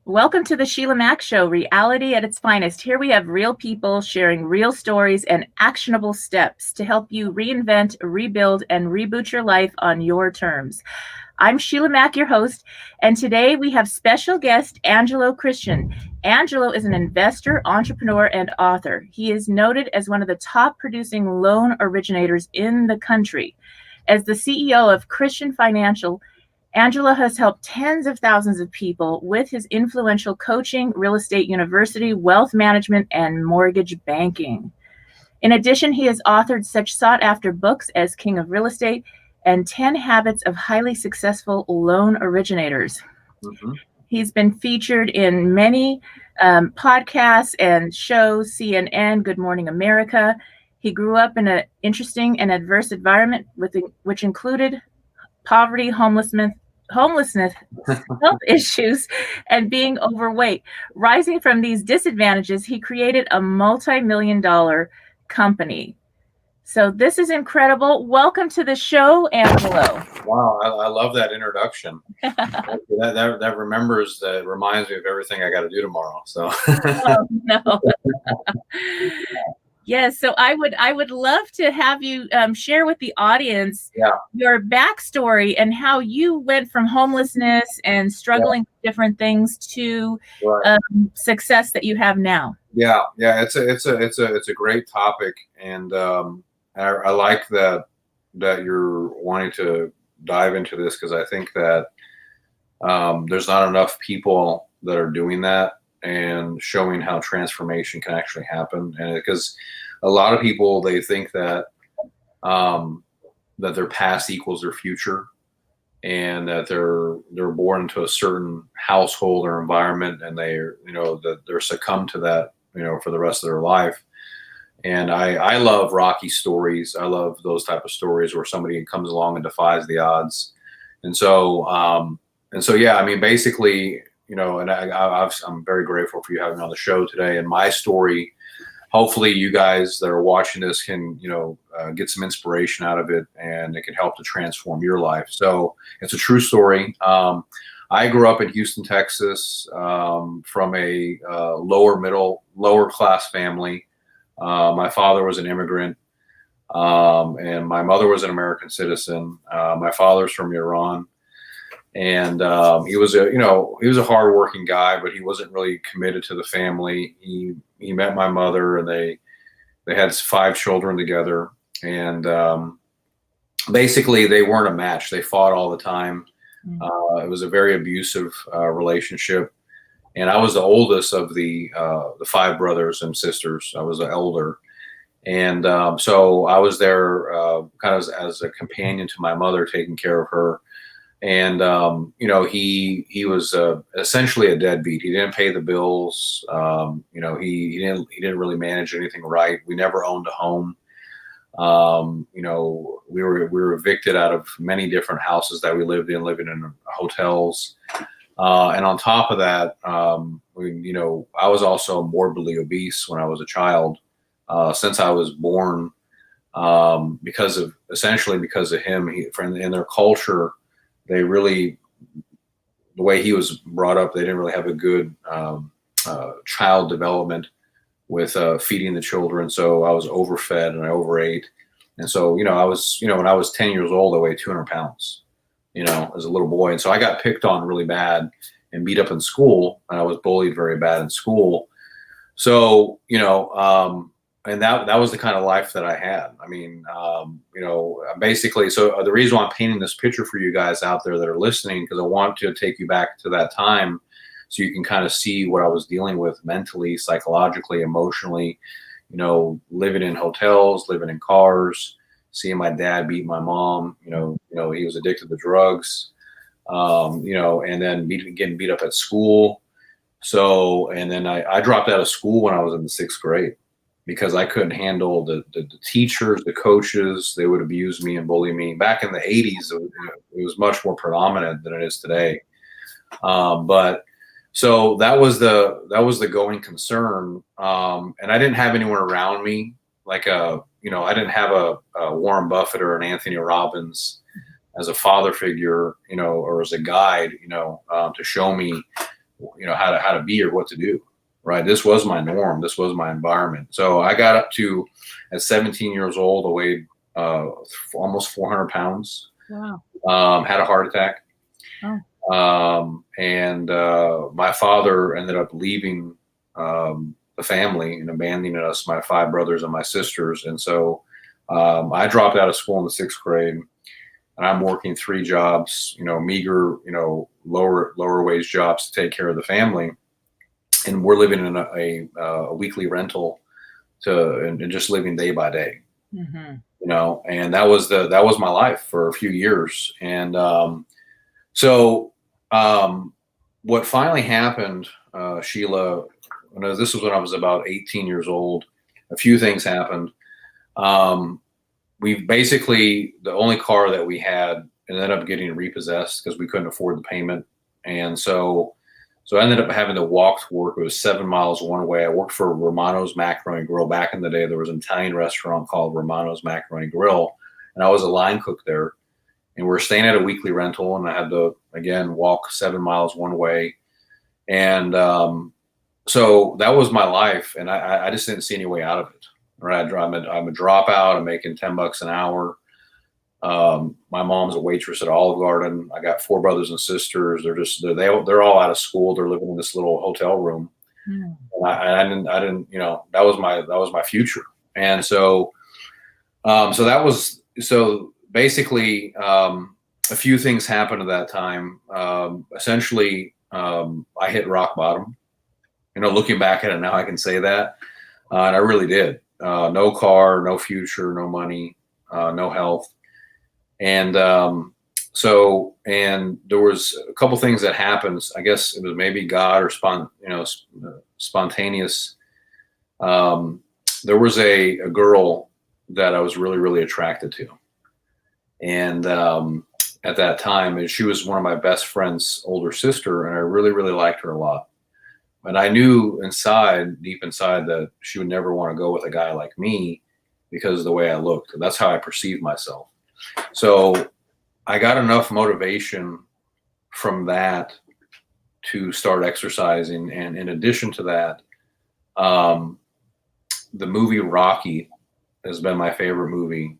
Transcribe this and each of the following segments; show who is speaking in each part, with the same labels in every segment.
Speaker 1: Welcome to the Sheila Mack Show, reality at its finest. Here we have real people sharing real stories and actionable steps to help you reinvent, rebuild, and reboot your life on your terms. I'm Sheila Mack, your host, and today we have special guest Angelo Christian. Angelo is an investor, entrepreneur, and author. He is noted as one of the top producing loan originators in the country. As the CEO of Christian Financial, Angelo has helped tens of thousands of people with his influential coaching, real estate university, wealth management, and mortgage banking. In addition, he has authored such sought-after books as King of Real Estate and 10 Habits of Highly Successful Loan Originators. Mm-hmm. He's been featured in many podcasts and shows, CNN, Good Morning America. He grew up in an interesting and adverse environment which included poverty, homelessness, health issues, and being overweight. Rising from these disadvantages, he created a multi-million-dollar company. So this is incredible. Welcome to the show, Angelo.
Speaker 2: Wow, I love that introduction. that reminds me of everything I got to do tomorrow. So.
Speaker 1: Oh, no. Yes, so I would love to have you share with the audience your backstory and how you went from homelessness and struggling with different things to success that you have now.
Speaker 2: Yeah, it's a great topic, and I like that you're wanting to dive into this, because I think that there's not enough people that are doing that and showing how transformation can actually happen. And because a lot of people, they think that that their past equals their future, and that they're born into a certain household or environment, and they're succumb to that, for the rest of their life. And I love Rocky stories. I love those type of stories where somebody comes along and defies the odds. And so yeah, I mean, basically, and I'm very grateful for you having me on the show today. And my story, hopefully you guys that are watching this can, get some inspiration out of it, and it can help to transform your life. So it's a true story. I grew up in Houston, Texas, from a lower class family. My father was an immigrant, and my mother was an American citizen. My father's from Iran. And he was a hardworking guy, but he wasn't really committed to the family. He met my mother, and they had 5 children together. And basically, they weren't a match. They fought all the time. It was a very abusive relationship. And I was the oldest of the 5 brothers and sisters. I was the elder. And so I was there kind of as a companion to my mother, taking care of her. And he was essentially a deadbeat. He didn't pay the bills. He didn't really manage anything right. We never owned a home. We were evicted out of many different houses that we living in hotels. And on top of that, I was also morbidly obese when I was a child, since I was born, because of him. In their culture, they really, the way he was brought up, they didn't really have a good child development with feeding the children. So I was overfed and I overate. And so, I was, when I was 10 years old, I weighed 200 pounds, as a little boy. And so I got picked on really bad and beat up in school. And I was bullied very bad in school. So, and that was the kind of life that I had. I mean, basically, so the reason why I'm painting this picture for you guys out there that are listening, because I want to take you back to that time so you can kind of see what I was dealing with mentally, psychologically, emotionally, living in hotels, living in cars, seeing my dad beat my mom, he was addicted to drugs, and then getting beat up at school. So, and then I dropped out of school when I was in the 6th grade. Because I couldn't handle the teachers, the coaches. They would abuse me and bully me. Back in the 80s, it was much more predominant than it is today. But so that was the going concern. And I didn't have anyone around me, I didn't have a Warren Buffett or an Anthony Robbins as a father figure, or as a guide, to show me how to be or what to do. Right. This was my norm. This was my environment. So I got up to, at 17 years old, I weighed almost 400 pounds.
Speaker 1: Wow.
Speaker 2: Had a heart attack.
Speaker 1: Oh.
Speaker 2: And my father ended up leaving the family and abandoning us, my 5 brothers and my sisters. And so I dropped out of school in the 6th grade, and I'm working 3 jobs, meager, lower wage jobs to take care of the family. And we're living in a weekly rental and just living day by day, and that was my life for a few years. And what finally happened, Sheila, this was when I was about 18 years old. A few things happened. We basically, the only car that we had ended up getting repossessed because we couldn't afford the payment. And so I ended up having to walk to work. It was 7 miles one way. I worked for Romano's Macaroni Grill. Back in the day, there was an Italian restaurant called Romano's Macaroni Grill, and I was a line cook there. And we were staying at a weekly rental, and I had to, again, walk 7 miles one way. And so that was my life, and I just didn't see any way out of it. Right? I'm a dropout. I'm making $10 an hour. My mom's a waitress at Olive Garden. I got 4 brothers and sisters. They're all out of school. They're living in this little hotel room. And I didn't, that was my future. And so basically, a few things happened at that time. Essentially, I hit rock bottom. Looking back at it now, I can say that. And I really did. No car, no future, no money, no health. And there was a couple things that happened. I guess it was maybe God or spontaneous. There was a girl that I was really, really attracted to. And at that time, and she was one of my best friend's older sister, and I really, really liked her a lot. And I knew deep inside, that she would never want to go with a guy like me because of the way I looked. That's how I perceived myself. So I got enough motivation from that to start exercising. And in addition to that, the movie Rocky has been my favorite movie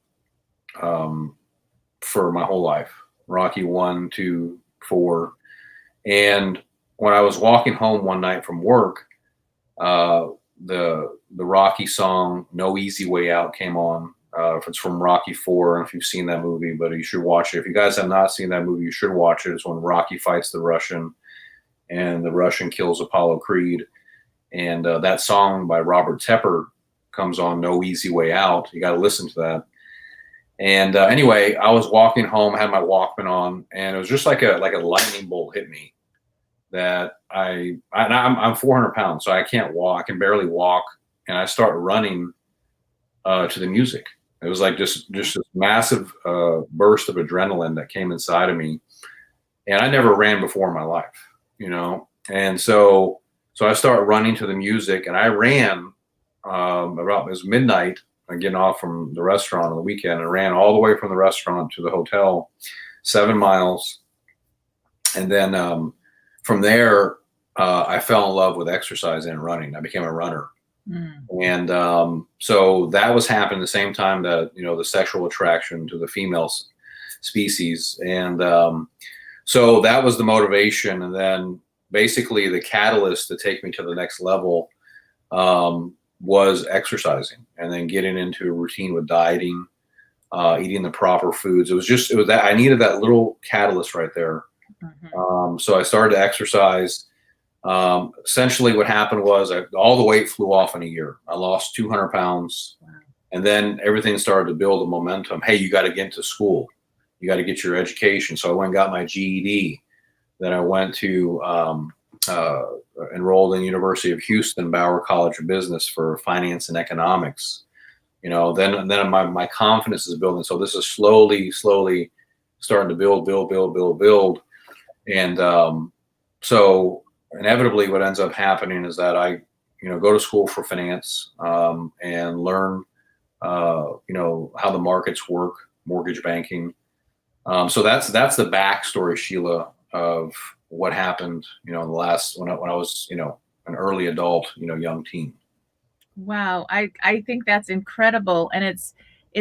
Speaker 2: for my whole life. Rocky 1, 2, 4. And when I was walking home one night from work, the Rocky song "No Easy Way Out" came on. It's from Rocky 4. I don't know if you've seen that movie, but you should watch it. If you guys have not seen that movie, you should watch it. It's when Rocky fights the Russian, and the Russian kills Apollo Creed. And that song by Robert Tepper comes on, "No Easy Way Out." You got to listen to that. And anyway, I was walking home, had my Walkman on, and it was just like a lightning bolt hit me. That I'm 400 pounds, so I can't walk. I can barely walk, and I start running to the music. It was like just this massive burst of adrenaline that came inside of me, and I never ran before in my life, And so I start running to the music, and I ran it was midnight. Getting off from the restaurant on the weekend, and ran all the way from the restaurant to the hotel, 7 miles, and then from there, I fell in love with exercise and running. I became a runner. And so that was happening the same time that, the sexual attraction to the female species. And so that was the motivation. And then basically the catalyst to take me to the next level was exercising, and then getting into a routine with dieting, eating the proper foods. It was that I needed that little catalyst right there. So I started to exercise. Essentially what happened was all the weight flew off in a year. I lost 200 pounds. And then everything started to build a momentum. Hey, you got to get into school. You got to get your education. So I went and got my GED. Then I went to enrolled in University of Houston, Bauer College of Business for finance and economics. Then my confidence is building. So this is slowly starting to build. And so inevitably what ends up happening is that I, go to school for finance and learn, how the markets work, mortgage banking. So that's the backstory, Sheila, of what happened, in the last, when I was, an early adult, young teen.
Speaker 1: Wow, I think that's incredible, and it's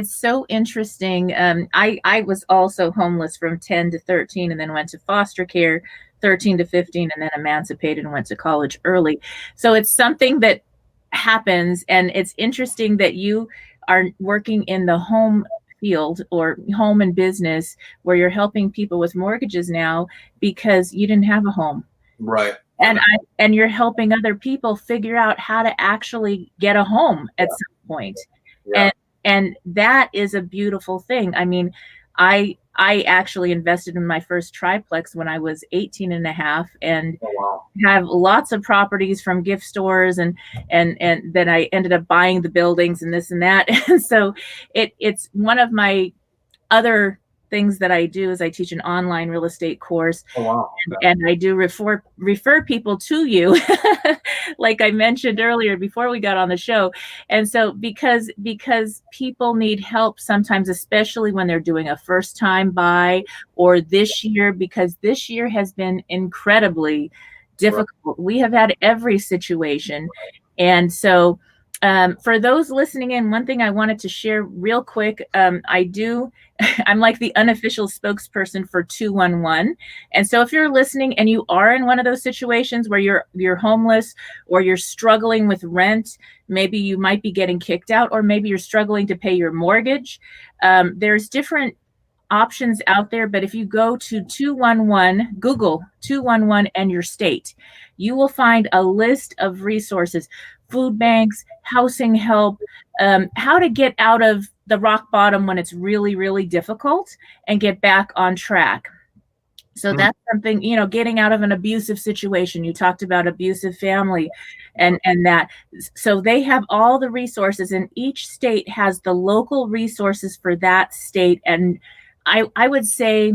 Speaker 1: so interesting. I was also homeless from 10 to 13, and then went to foster care 13 to 15, and then emancipated and went to college early. So it's something that happens, and it's interesting that you are working in the home field or home and business where you're helping people with mortgages now because you didn't have a home.
Speaker 2: Right.
Speaker 1: And you're helping other people figure out how to actually get a home at some point.
Speaker 2: Yeah.
Speaker 1: And that is a beautiful thing. I mean, I actually invested in my first triplex when I was 18 and a half, and
Speaker 2: Oh, wow.
Speaker 1: have lots of properties from gift stores, and then I ended up buying the buildings and this and that. And so it's one of my other things that I do is I teach an online real estate course.
Speaker 2: Oh, wow. Okay.
Speaker 1: And I do refer people to you, like I mentioned earlier before we got on the show. And so because people need help sometimes, especially when they're doing a first time buy, or this year, because this year has been incredibly difficult. Right. We have had every situation. And so for those listening in, one thing I wanted to share real quick, I'm like the unofficial spokesperson for 211. And so if you're listening and you are in one of those situations where you're homeless, or you're struggling with rent, maybe you might be getting kicked out, or maybe you're struggling to pay your mortgage, there's different options out there. But if you go to 211, Google 211 and your state, you will find a list of resources: food banks, housing help, how to get out of the rock bottom when it's really, really difficult and get back on track. So that's something, getting out of an abusive situation. You talked about abusive family and that. So they have all the resources, and each state has the local resources for that state. And I would say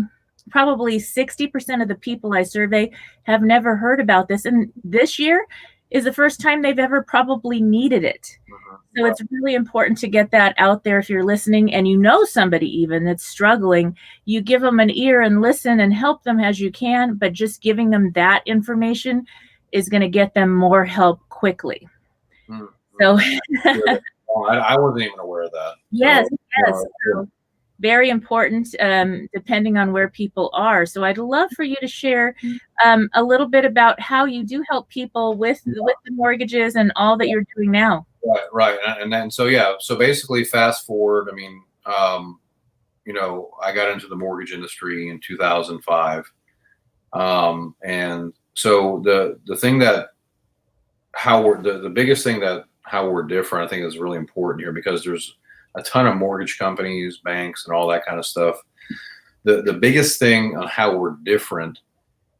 Speaker 1: probably 60% of the people I survey have never heard about this. And this year is the first time they've ever probably needed it. So it's really important to get that out there. If you're listening and you know somebody even that's struggling, you give them an ear and listen and help them as you can. But just giving them that information is going to get them more help quickly. So
Speaker 2: I wasn't even aware of that.
Speaker 1: Yes, yes. So very important, depending on where people are. So I'd love for you to share a little bit about how you do help people with the mortgages and all that you're doing now.
Speaker 2: Right. And then, so basically fast forward, I mean, I got into the mortgage industry in 2005. And so the thing that, the biggest thing that how we're different, I think is really important here, because there's a ton of mortgage companies, banks, and all that kind of stuff. The biggest thing on how we're different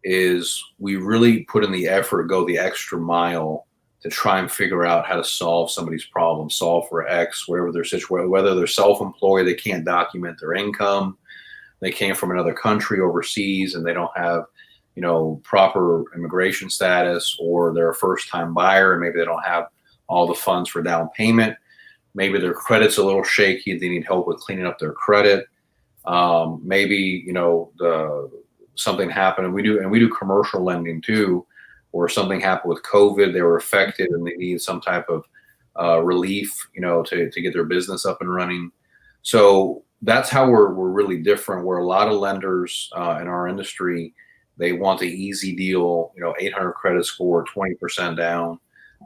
Speaker 2: is we really put in the effort, go the extra mile to try and figure out how to solve somebody's problem, solve for X, wherever they're situated, whether they're self-employed, they can't document their income, they came from another country overseas and they don't have, proper immigration status, or they're a first-time buyer and maybe they don't have all the funds for down payment. Maybe their credit's a little shaky. They need help with cleaning up their credit. Maybe, something happened, and we do commercial lending too, or something happened with COVID. They were affected and they need some type of relief, to get their business up and running. So that's how we're really different. Where a lot of lenders in our industry, they want the easy deal, 800 credit score, 20% down,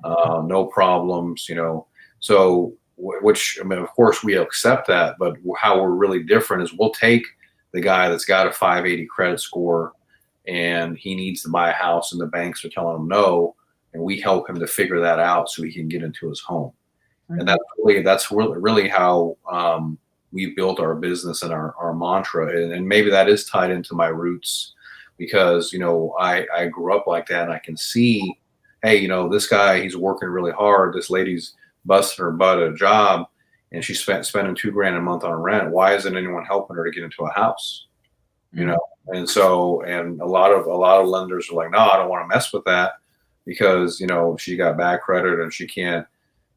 Speaker 2: no problems, So, which, I mean, of course we accept that, but how we're really different is we'll take the guy that's got a 580 credit score and he needs to buy a house and the banks are telling him no, and we help him to figure that out so he can get into his home. And that's really how we've built our business and our mantra. And maybe that is tied into my roots, because, I grew up like that, and I can see, hey, this guy, he's working really hard. This lady's busting her butt at a job, and she's spending $2,000 a month on rent. Why isn't anyone helping her to get into a house? And so, and a lot of lenders are like, no, I don't want to mess with that, because, she got bad credit and she can't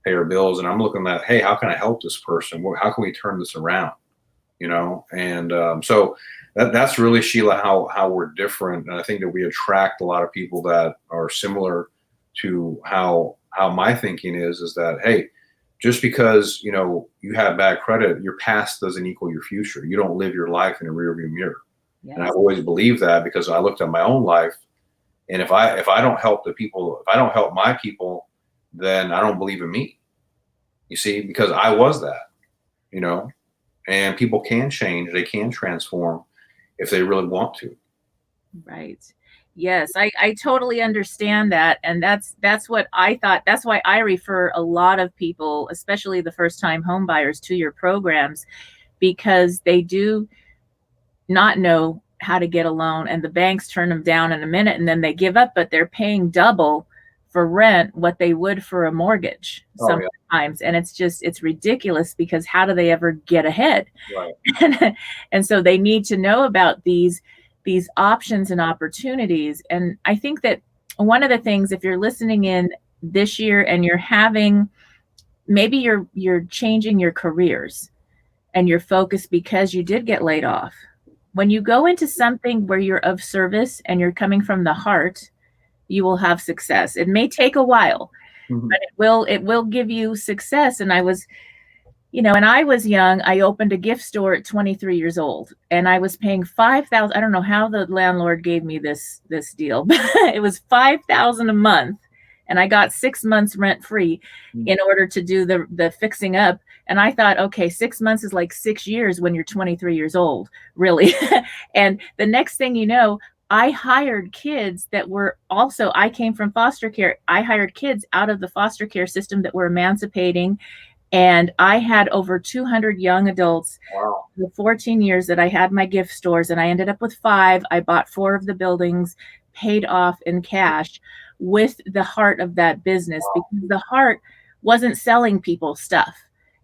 Speaker 2: pay her bills. And I'm looking at, hey, how can I help this person? How can we turn this around? And so that's really, Sheila, how we're different. And I think that we attract a lot of people that are similar to how my thinking is that, hey, just because you have bad credit, your past doesn't equal your future. You don't live your life in a rearview mirror.
Speaker 1: Yes.
Speaker 2: And I've always believed that, because I looked at my own life, and if I don't help the people, if I don't help my people, then I don't believe in me. You see, because I was that, and people can change, they can transform if they really want to.
Speaker 1: Right. Yes, I totally understand that. And that's what I thought. That's why I refer a lot of people, especially the first time home buyers, to your programs, because they do not know how to get a loan, and the banks turn them down in a minute, and then they give up, but they're paying double for rent what they would for a mortgage sometimes. And it's ridiculous, because how do they ever get ahead?
Speaker 2: Right.
Speaker 1: And so they need to know about these options and opportunities. And I think that one of the things, if you're listening in this year and you're having, maybe you're changing your careers and your focus because you did get laid off. When you go into something where you're of service and you're coming from the heart, you will have success. It may take a while, but it will give you success. And I was, when I was young, I opened a gift store at 23 years old, and I was paying $5,000. I don't know how the landlord gave me this deal, but it was $5,000 a month, and I got 6 months rent free in order to do the fixing up. And I thought, okay, 6 months is like 6 years when you're 23 years old, really. And the next thing you know, I hired kids that were also, I came from foster care. I hired kids out of the foster care system that were emancipating. And I had over 200 young adults.
Speaker 2: Wow.
Speaker 1: The 14 years that I had my gift stores, and I ended up with 5. I bought 4 of the buildings, paid off in cash with the heart of that business, because the heart wasn't selling people stuff.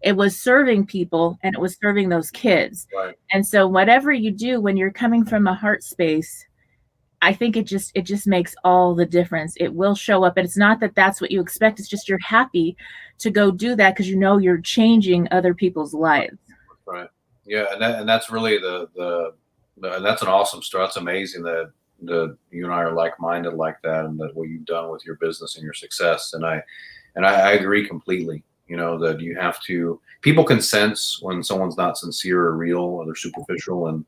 Speaker 1: It was serving people, and it was serving those kids.
Speaker 2: Right.
Speaker 1: And so whatever you do when you're coming from a heart space, I think it just makes all the difference. It will show up, and it's not that that's what you expect. It's just you're happy to go do that because you're changing other people's lives.
Speaker 2: Right. Yeah, and that's really the and that's an awesome story. That's amazing that you and I are like-minded like that, and that what you've done with your business and your success. And I agree completely. That you have to. People can sense when someone's not sincere or real, or they're superficial, and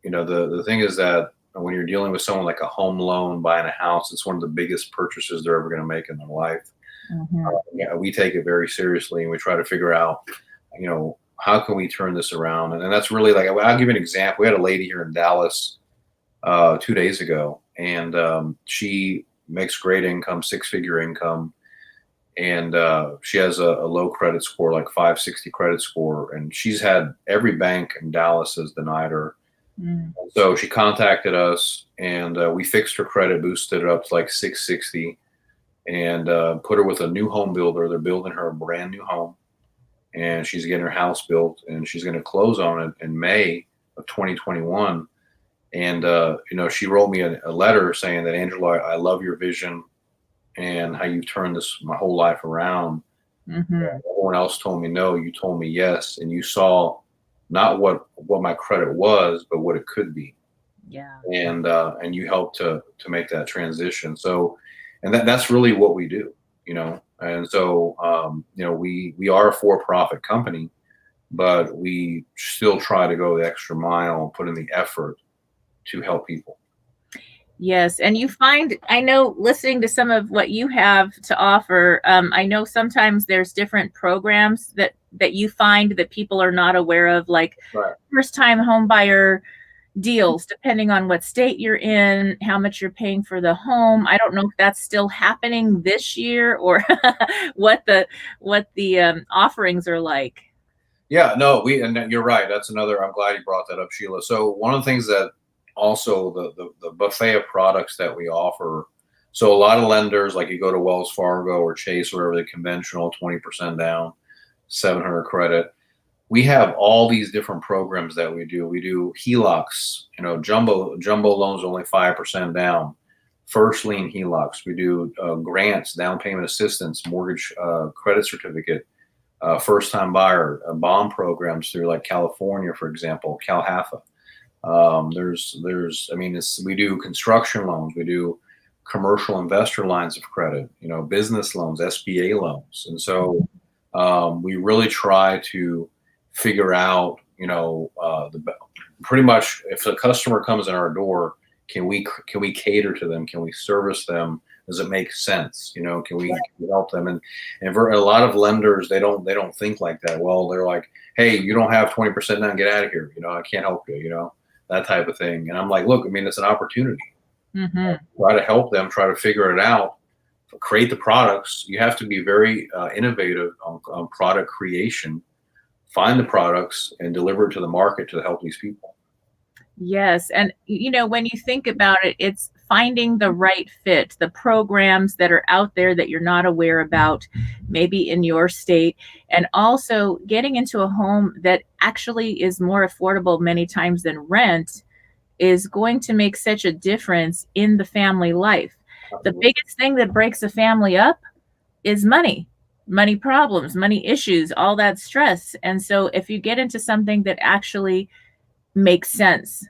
Speaker 2: the thing is that when you're dealing with someone like a home loan, buying a house, it's one of the biggest purchases they're ever going to make in their life. We take it very seriously, and we try to figure out, how can we turn this around? And that's really, like, I'll give you an example. We had a lady here in Dallas 2 days ago, and she makes great income, 6-figure income. And she has a low credit score, like 560 credit score. And she's had every bank in Dallas has denied her. So she contacted us, and we fixed her credit, boosted it up to like 660, and put her with a new home builder. They're building her a brand new home, and she's getting her house built, and she's going to close on it in May of 2021. And she wrote me a letter saying that, Angelo, I love your vision and how you've turned my whole life around. Everyone else told me no, you told me yes, and you saw not what my credit was, but what it could be.
Speaker 1: Yeah.
Speaker 2: And you helped to make that transition. So, and that's really what we do, And so, we are a for-profit company, but we still try to go the extra mile, put in the effort to help people.
Speaker 1: Yes. And I know, listening to some of what you have to offer, I know sometimes there's different programs that you find that people are not aware of, like first time home buyer deals, depending on what state you're in, how much you're paying for the home. I don't know if that's still happening this year, or what the offerings are like.
Speaker 2: Yeah, no, and you're right. That's another, I'm glad you brought that up, Sheila. So one of the things that also the buffet of products that we offer. So a lot of lenders, like you go to Wells Fargo or Chase, or whatever, the conventional 20% down, 700 credit. We have all these different programs that we do. We do HELOCs, jumbo loans only 5% down, first lien HELOCs. We do grants, down payment assistance, mortgage credit certificate. first-time buyer bond programs through like California, for example, CalHAFA. I mean, we do construction loans, we do commercial investor lines of credit, business loans, SBA loans. And so we really try to figure out, pretty much if a customer comes in our door, can we cater to them? Can we service them? Does it make sense? Can we help them? And for a lot of lenders, they don't think like that. Well, they're like, hey, you don't have 20% down, get out of here. I can't help you, that type of thing. And I'm like, look, I mean, it's an opportunity. Try to help them, try to figure it out, create the products. You have to be very innovative on product creation, find the products and deliver it to the market to help these people.
Speaker 1: Yes. And, when you think about it, it's finding the right fit, the programs that are out there that you're not aware about, maybe in your state, and also getting into a home that actually is more affordable many times than rent is going to make such a difference in the family life. The biggest thing that breaks a family up is money problems, money issues, all that stress. And so if you get into something that actually makes sense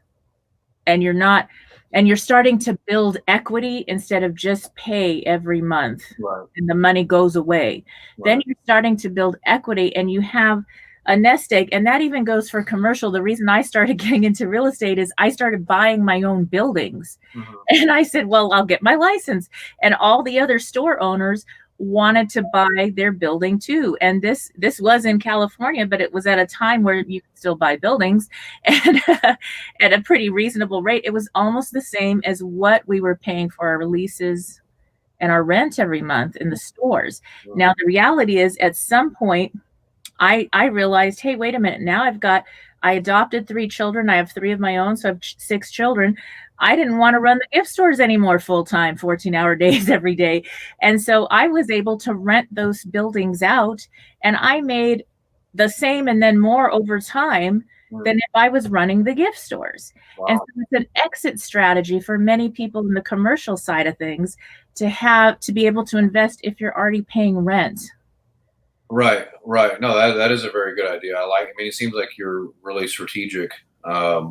Speaker 1: and you're starting to build equity instead of just pay every month,
Speaker 2: right,
Speaker 1: and the money goes away, right, then you're starting to build equity and you have a nest egg. And that even goes for commercial. The reason I started getting into real estate is I started buying my own buildings. And I said, well, I'll get my license. And all the other store owners wanted to buy their building too. And this was in California, but it was at a time where you could still buy buildings and at a pretty reasonable rate. It was almost the same as what we were paying for our leases and our rent every month in the stores. Now, the reality is at some point, I realized, hey, wait a minute. Now I adopted 3 children. I have 3 of my own. So I have 6 children. I didn't want to run the gift stores anymore full-time, 14-hour days every day. And so I was able to rent those buildings out, and I made the same and then more over time than if I was running the gift stores. Wow. And so it's an exit strategy for many people in the commercial side of things to be able to invest if you're already paying rent.
Speaker 2: Right. No, that is a very good idea. I mean, it seems like you're really strategic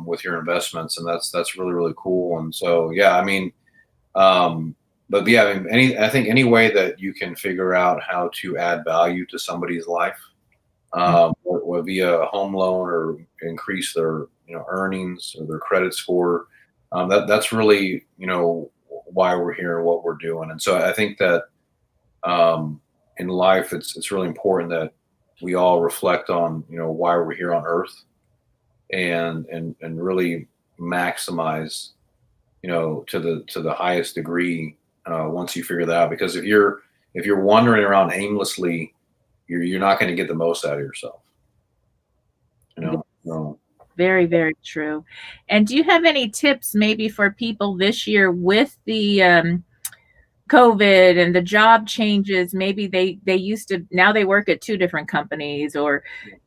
Speaker 2: with your investments, and that's really, really cool. And so, yeah, I mean, but yeah, I mean, I think any way that you can figure out how to add value to somebody's life, or via a home loan or increase their, earnings or their credit score, that's really, why we're here and what we're doing. And so I think that, in life, it's really important that we all reflect on, why we're here on earth and really maximize, to the highest degree, once you figure that out. Because if you're wandering around aimlessly, you're not going to get the most out of yourself. So.
Speaker 1: Very, very true. And do you have any tips maybe for people this year with the COVID and the job changes? Maybe they now they work at 2 different companies, or,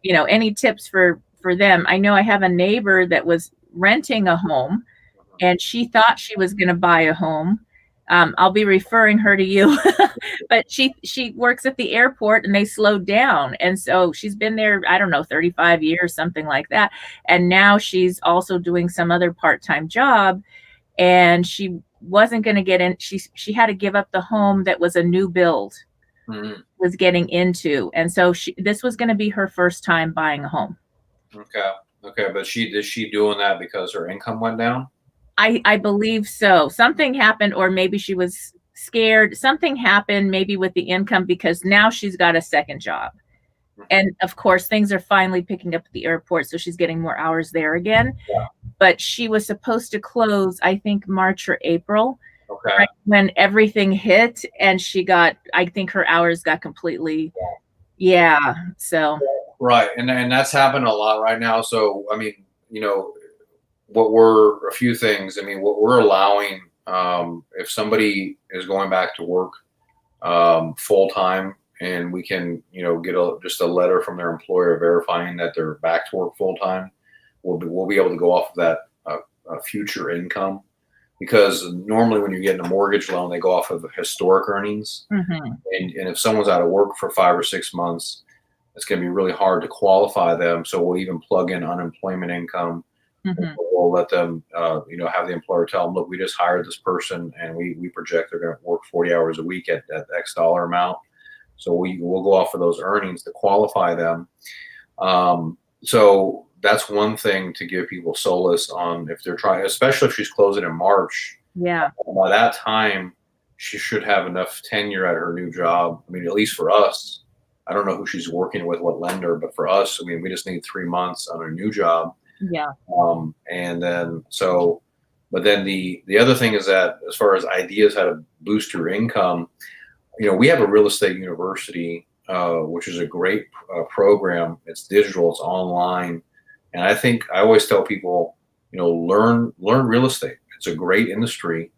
Speaker 1: any tips for them? I know I have a neighbor that was renting a home and she thought she was going to buy a home. I'll be referring her to you, but she works at the airport and they slowed down. And so she's been there, I don't know, 35 years, something like that. And now she's also doing some other part-time job, and she wasn't going to get in. She had to give up the home that was a new build, was getting into. And so this was going to be her first time buying a home.
Speaker 2: Okay. But is she doing that because her income went down?
Speaker 1: I believe so. Something happened, or maybe she was scared. Something happened maybe with the income, because now she's got a second job. And of course, things are finally picking up at the airport, so she's getting more hours there again. Yeah. But she was supposed to close, I think, March or April, right when everything hit, and I think her hours got completely, so.
Speaker 2: Right, and that's happened a lot right now. So, I mean, a few things. I mean, what we're allowing, if somebody is going back to work full time, and we can, get just a letter from their employer verifying that they're back to work full time, we'll be able to go off of that future income. Because normally when you're getting a mortgage loan, they go off of historic earnings. And if someone's out of work for 5 or 6 months, it's going to be really hard to qualify them. So we'll even plug in unemployment income.
Speaker 1: Mm-hmm.
Speaker 2: We'll let them, have the employer tell them, look, we just hired this person and we project they're going to work 40 hours a week at X dollar amount. So we'll go off of those earnings to qualify them. So that's one thing to give people solace on if they're trying, especially if she's closing in March.
Speaker 1: Yeah.
Speaker 2: By that time, she should have enough tenure at her new job. I mean, at least for us, I don't know who she's working with, what lender, but for us, I mean, we just need 3 months on a new job.
Speaker 1: Yeah.
Speaker 2: And then but then the other thing is that as far as ideas how to boost your income, we have a real estate university, which is a great program. It's digital, it's online, and I think I always tell people, learn real estate. It's a great industry.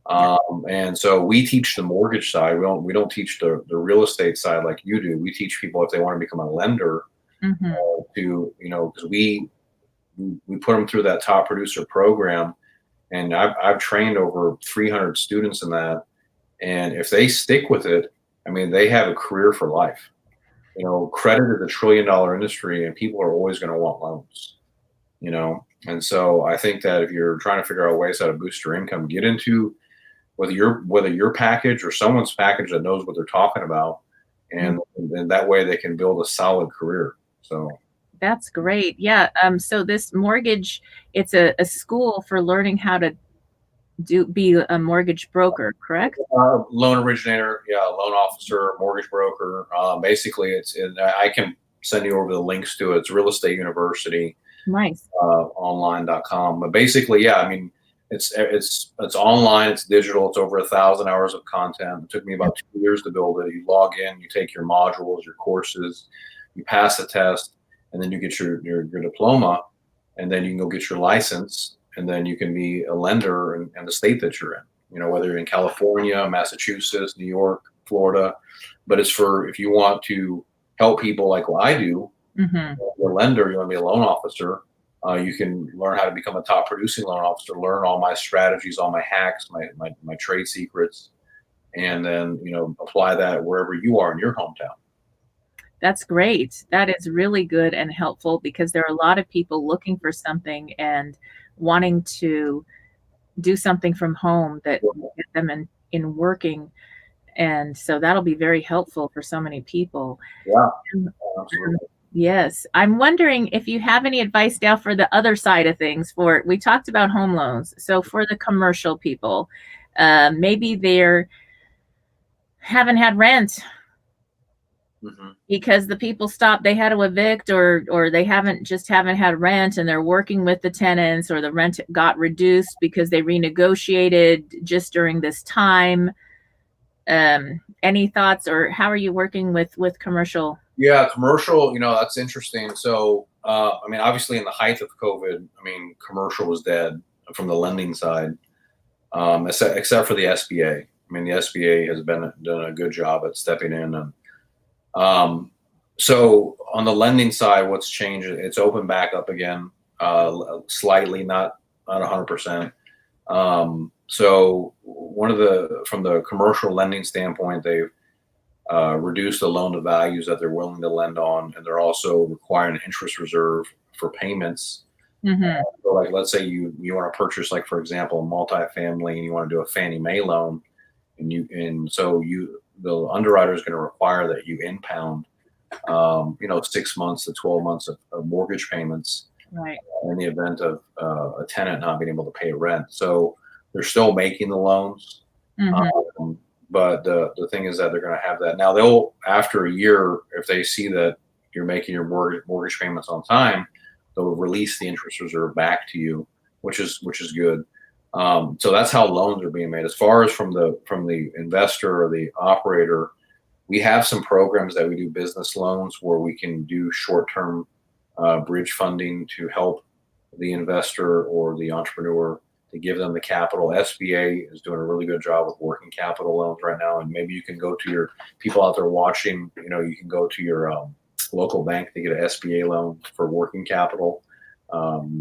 Speaker 2: And so we teach the mortgage side. We don't teach the real estate side like you do. We teach people if they want to become a lender,
Speaker 1: Mm-hmm.
Speaker 2: because we put them through that top producer program, and I've trained over 300 students in that. And if they stick with it, I mean, they have a career for life. Credit is $1 trillion industry, and people are always going to want loans. And so I think that if you're trying to figure out ways how to boost your income, get into whether your package or someone's package that knows what they're talking about, and that way they can build a solid career. So
Speaker 1: that's great. Yeah. So this mortgage, it's a school for learning how to be a mortgage broker, correct?
Speaker 2: Loan originator, loan officer, mortgage broker. Basically, I can send you over the links to it. It's Real Estate University.
Speaker 1: Nice.
Speaker 2: Online.com. But basically, I mean, it's online, it's digital, it's over 1,000 hours of content. It took me about 2 years to build it. You log in, you take your modules, your courses, you pass the test, and then you get your diploma, and then you can go get your license, and then you can be a lender in the state that you're in. Whether you're in California, Massachusetts, New York, Florida. But it's for if you want to help people like what I do.
Speaker 1: Mm-hmm.
Speaker 2: You're a lender, you want to be a loan officer, you can learn how to become a top producing loan officer, learn all my strategies, all my hacks, my trade secrets, and then apply that wherever you are in your hometown.
Speaker 1: That's great. That is really good and helpful, because there are a lot of people looking for something and wanting to do something from home that will get them in working. And so that'll be very helpful for so many people.
Speaker 2: Yeah, absolutely.
Speaker 1: Yes. I'm wondering if you have any advice now for the other side of things. We talked about home loans. So for the commercial people, maybe they're haven't had rent. Mm-hmm. Because the people stopped, they had to evict, or they haven't had rent, and they're working with the tenants, or the rent got reduced because they renegotiated just during this time. Any thoughts, or how are you working with commercial?
Speaker 2: Yeah, commercial, that's interesting. So, I mean, obviously in the height of COVID, I mean, commercial was dead from the lending side, except for the SBA. I mean, the SBA has done a good job at stepping in. And so on the lending side, what's changed? It's opened back up again, slightly, not 100%. So from the commercial lending standpoint, they've reduce the loan to values that they're willing to lend on, and they're also requiring an interest reserve for payments.
Speaker 1: Mm-hmm.
Speaker 2: So like, let's say you want to purchase, like, for example, a multifamily, and you want to do a Fannie Mae loan, and so the underwriter is going to require that you impound 6 months to 12 months of mortgage payments,
Speaker 1: right,
Speaker 2: in the event of a tenant not being able to pay rent. So they're still making the loans.
Speaker 1: Mm-hmm.
Speaker 2: But the thing is that they're going to have that. Now, they'll, after a year, if they see that you're making your mortgage payments on time, they'll release the interest reserve back to you, which is good. So that's how loans are being made. As far as from the investor or the operator, we have some programs that we do business loans where we can do short-term bridge funding to help the investor or the entrepreneur, to give them the capital. SBA is doing a really good job with working capital loans right now. And maybe you can go to your people out there watching, you can go to your local bank to get an SBA loan for working capital.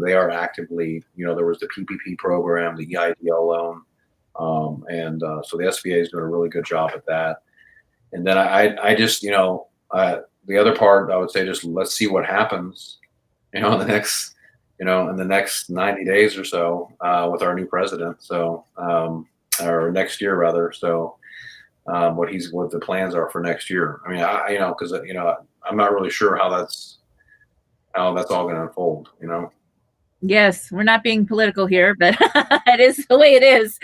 Speaker 2: They are actively, there was the PPP program, the EIDL loan. So the SBA is doing a really good job at that. And then I just, the other part, I would say, just let's see what happens, in the next, in the next 90 days or so, with our new president. So, or next year rather. So, what the plans are for next year. I mean, because I'm not really sure how that's all going to unfold.
Speaker 1: Yes, we're not being political here, but it is the way it is,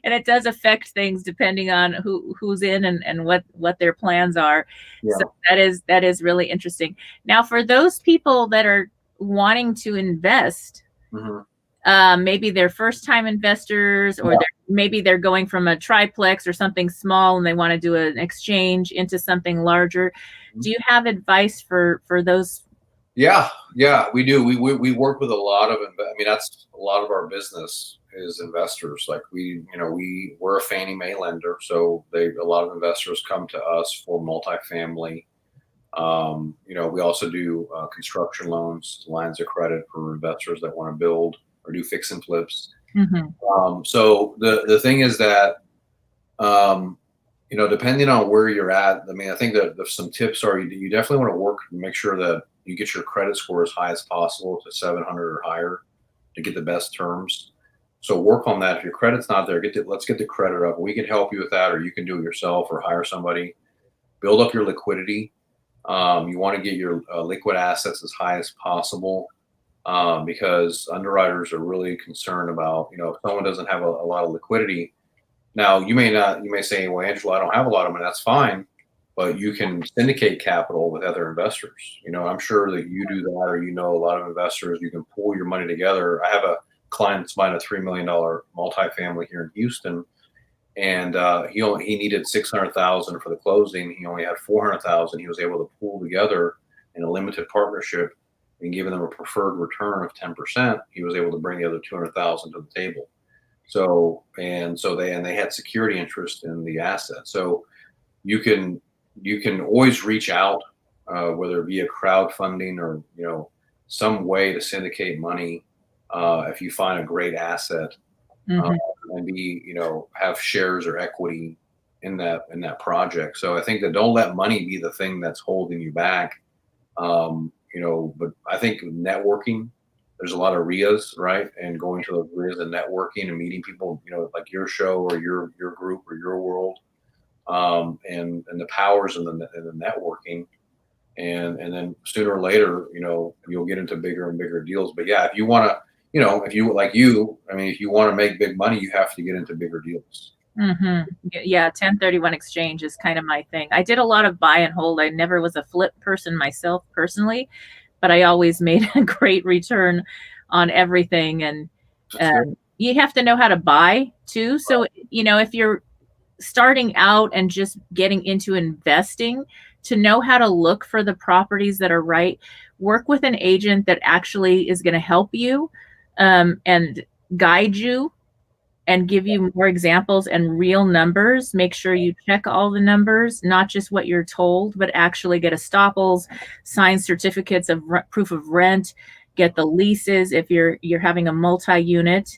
Speaker 1: and it does affect things depending on who's in and what their plans are.
Speaker 2: Yeah.
Speaker 1: So that is really interesting. Now, for those people that are wanting to invest, maybe they're first time investors, or maybe they're going from a triplex or something small and they want to do an exchange into something larger. Do you have advice for those?
Speaker 2: Yeah, we do. We work with a lot of, that's a lot of our business is investors. Like we're a Fannie Mae lender, so a lot of investors come to us for multifamily. We also do construction loans, lines of credit for investors that want to build or do fix and flips. So the thing is that, depending on where you're at, I think that some tips are you definitely want to work to make sure that you get your credit score as high as possible to 700 or higher to get the best terms. So work on that. If your credit's not there, let's get the credit up. We can help you with that, or you can do it yourself or hire somebody. Build up your liquidity. You want to get your liquid assets as high as possible, because underwriters are really concerned about, if someone doesn't have a lot of liquidity. Now, you may say, well, Angelo, I don't have a lot of money. That's fine. But you can syndicate capital with other investors. I'm sure that you do that, or a lot of investors. You can pool your money together. I have a client that's buying a $3 million multifamily here in Houston, and he needed $600,000 for the closing. He only had $400,000. He was able to pool together in a limited partnership and giving them a preferred return of 10%. He was able to bring the other $200,000 to the table. So they had security interest in the asset. So you can always reach out, whether it be a crowdfunding or some way to syndicate money, if you find a great asset, and have shares or equity in that project. So I think that don't let money be the thing that's holding you back. But I think networking, there's a lot of REIAs, right? And going to those REIAs and networking and meeting people, like your show or your group or your world. And the powers in the networking, and then sooner or later, you'll get into bigger and bigger deals. But yeah, if you want to, if you if you want to make big money, you have to get into bigger deals.
Speaker 1: Yeah, 1031 exchange is kind of my thing. I did a lot of buy and hold. I never was a flip person myself personally, but I always made a great return on everything. And you have to know how to buy too. So if you're starting out and just getting into investing, to know how to look for the properties that are right, work with an agent that actually is going to help you and guide you and give you more examples and real numbers. Make sure you check all the numbers, not just what you're told, but actually get estoppels, sign certificates of proof of rent, get the leases. If you're having a multi-unit,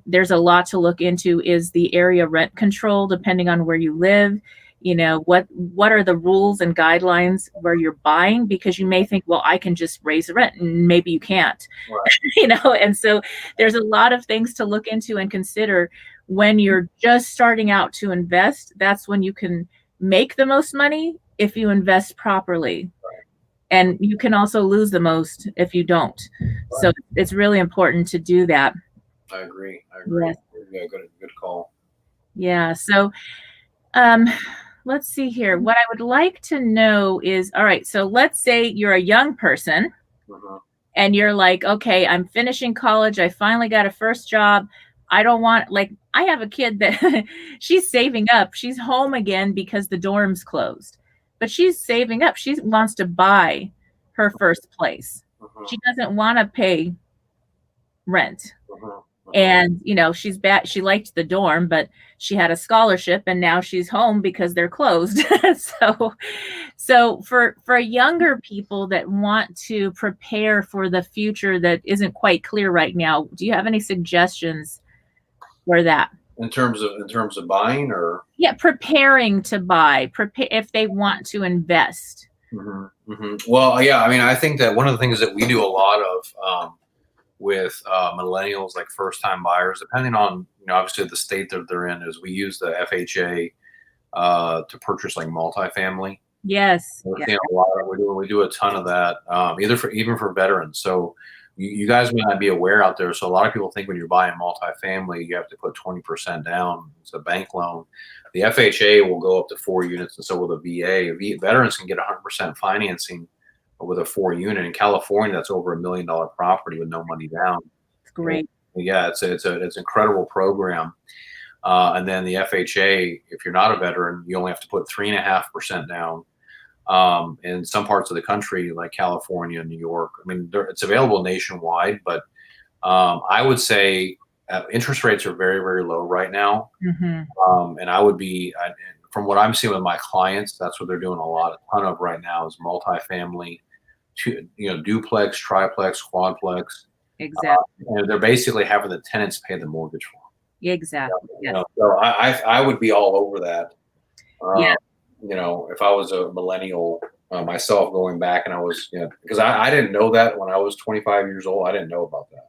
Speaker 1: there's a lot to look into. Is the area rent control, depending on where you live? What are the rules and guidelines where you're buying? Because you may think, well, I can just raise the rent, and maybe you can't. Right. And so there's a lot of things to look into and consider when you're just starting out to invest. That's when you can make the most money if you invest properly. Right. And you can also lose the most if you don't. Right. So it's really important to do that.
Speaker 2: I agree. Yes. Yeah, good call.
Speaker 1: Yeah. So let's see here. What I would like to know is, all right, so let's say you're a young person and you're like, okay, I'm finishing college. I finally got a first job. I don't want, I have a kid that she's saving up. She's home again because the dorm's closed, but she's saving up. She wants to buy her first place. She doesn't want to pay rent. And, she's back. She liked the dorm, but she had a scholarship and now she's home because they're closed. So for younger people that want to prepare for the future that isn't quite clear right now, do you have any suggestions for that?
Speaker 2: In terms of buying, or
Speaker 1: yeah, preparing to buy, prepare if they want to invest.
Speaker 2: Well, yeah, I mean, I think that one of the things that we do a lot of with millennials, like first-time buyers, depending on obviously the state that they're in, is we use the FHA to purchase like multifamily.
Speaker 1: Yes.
Speaker 2: We're
Speaker 1: Yeah.
Speaker 2: seeing a lot of, we do a ton of that, even for veterans. So you guys may not be aware out there. So a lot of people think when you're buying multifamily, you have to put 20% down. It's a bank loan. The FHA will go up to 4 units, and so will the VA. Veterans can get 100% financing with a 4 unit. In California, that's over $1 million property with no money down.
Speaker 1: It's great.
Speaker 2: Yeah, it's an incredible program. And then the FHA, if you're not a veteran, you only have to put 3.5% down. In some parts of the country, like California and New York, I mean, it's available nationwide, but I would say interest rates are very, very low right now. And I would be, from what I'm seeing with my clients, that's what they're doing a ton of right now is multifamily, duplex, triplex, quadplex.
Speaker 1: Exactly.
Speaker 2: And they're basically having the tenants pay the mortgage for them.
Speaker 1: Exactly. Yes.
Speaker 2: So I would be all over that.
Speaker 1: Yeah.
Speaker 2: If I was a millennial myself going back, and I was, because I didn't know that when I was 25 years old. I didn't know about that.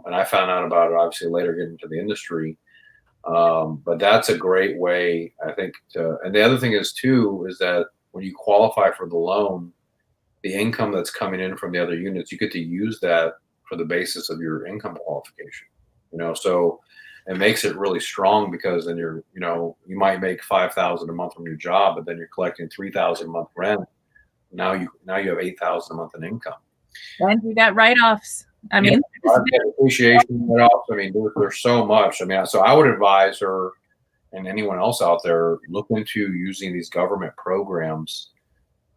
Speaker 2: And I found out about it obviously later getting into the industry. But that's a great way, I think, and the other thing is too, is that when you qualify for the loan, the income that's coming in from the other units, you get to use that for the basis of your income qualification, so it makes it really strong, because then you might make $5,000 a month from your job, but then you're collecting $3,000 a month rent. Now you have $8,000 a month in income.
Speaker 1: And you got write-offs. I mean,
Speaker 2: appreciation write-offs. I mean, there's so much. I mean, so I would advise her and anyone else out there, look into using these government programs.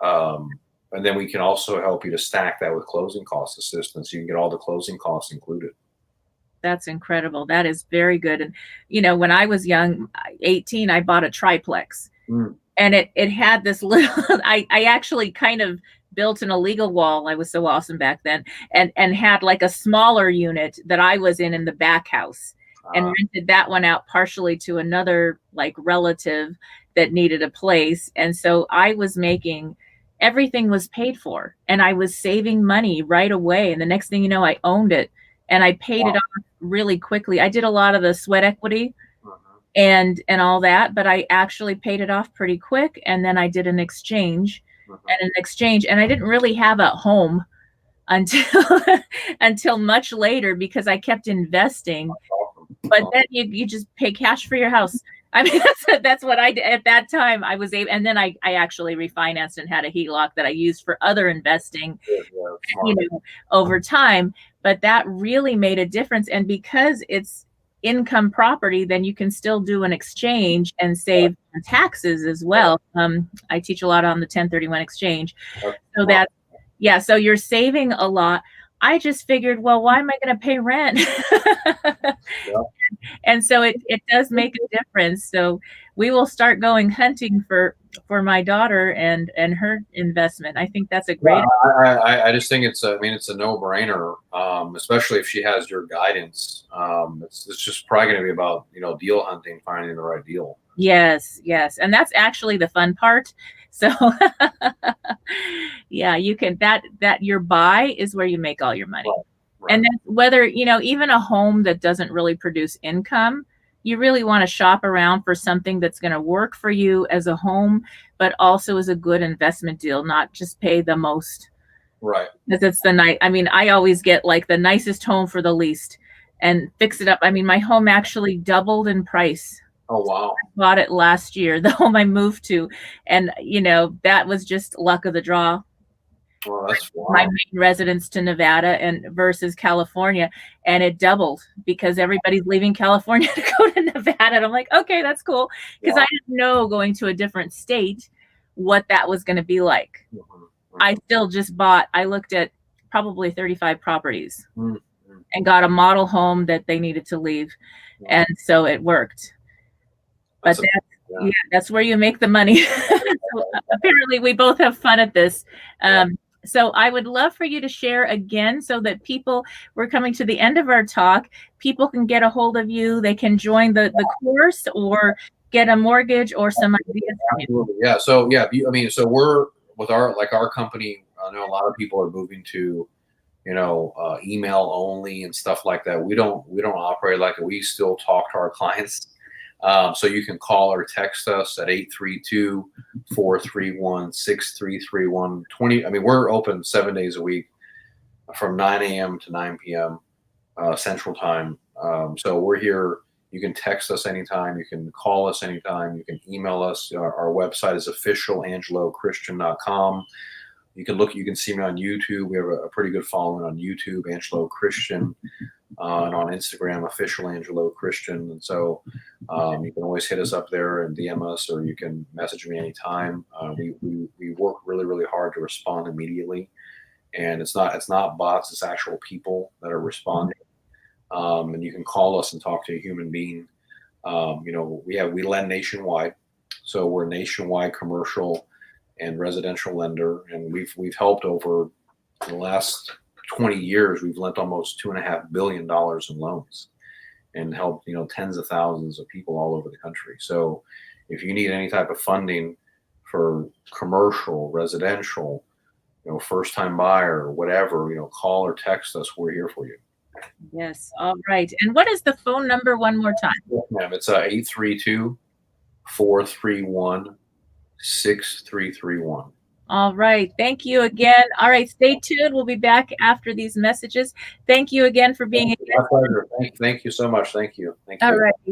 Speaker 2: And then we can also help you to stack that with closing cost assistance. You can get all the closing costs included.
Speaker 1: That's incredible. That is very good. And, when I was young, 18, I bought a triplex. And it had this little, I actually kind of built an illegal wall. I was so awesome back then, and had like a smaller unit that I was in the back house, and rented that one out partially to another like relative that needed a place. And so I was making, everything was paid for, and I was saving money right away. And the next thing you know, I owned it, and I paid it off really quickly. I did a lot of the sweat equity and all that, but I actually paid it off pretty quick. And then I did an exchange and I didn't really have a home until much later, because I kept investing. But then you just pay cash for your house. I mean, that's what I did at that time. I was able, and then I actually refinanced and had a HELOC that I used for other investing, over time. But that really made a difference. And because it's income property, then you can still do an exchange and save on taxes as well. I teach a lot on the 1031 exchange. So that, so you're saving a lot. I just figured, well, why am I going to pay rent? And so it does make a difference. So we will start going hunting for my daughter and her investment. I think that's a great.
Speaker 2: I just think it's a no-brainer, especially if she has your guidance. It's just probably going to be about deal hunting, finding the right deal.
Speaker 1: Yes, and that's actually the fun part. So yeah, you can that your buy is where you make all your money. Right. And then whether even a home that doesn't really produce income, you really want to shop around for something that's going to work for you as a home, but also as a good investment deal, not just pay the most.
Speaker 2: Right.
Speaker 1: Because it's I always get like the nicest home for the least and fix it up. I mean, my home actually doubled in price.
Speaker 2: Oh, wow.
Speaker 1: I bought it last year, the home I moved to. And, that was just luck of the draw.
Speaker 2: Well, that's wow.
Speaker 1: My main residence to Nevada and versus California, and it doubled because everybody's leaving California to go to Nevada. And I'm like, okay, that's cool, because I didn't know going to a different state what that was going to be like. I still just bought. I looked at probably 35 properties and got a model home that they needed to leave, and so it worked. But that's where you make the money. So apparently, we both have fun at this. So I would love for you to share again so that people, we're coming to the end of our talk, people can get a hold of you, they can join the course or get a mortgage or some ideas from you.
Speaker 2: Absolutely. Yeah. So yeah, so we're with our company. I know a lot of people are moving to, email only and stuff like that. We don't operate like it. We still talk to our clients. So you can call or text us at 832-431-6331. We're open 7 days a week from 9 a.m. to 9 p.m. Central Time. So we're here. You can text us anytime. You can call us anytime. You can email us. Our website is officialangelochristian.com. You can see me on YouTube. We have a pretty good following on YouTube, Angelo Christian, and on Instagram, official Angelo Christian. And so you can always hit us up there and DM us, or you can message me anytime. We work really, really hard to respond immediately. And it's not bots, it's actual people that are responding. And you can call us and talk to a human being. We lend nationwide, so we're a nationwide commercial and residential lender, and we've helped over the last 20 years. We've lent almost $2.5 billion in loans, and helped tens of thousands of people all over the country. So if you need any type of funding for commercial, residential, first time buyer, whatever, call or text us. We're here for you.
Speaker 1: Yes. All right. And what is the phone number one more time?
Speaker 2: Yes, ma'am. It's 832-431-6331.
Speaker 1: All right. Thank you again. All right. Stay tuned. We'll be back after these messages. Thank you again for being here.
Speaker 2: My pleasure. Thank you so much. Thank you.
Speaker 1: All right.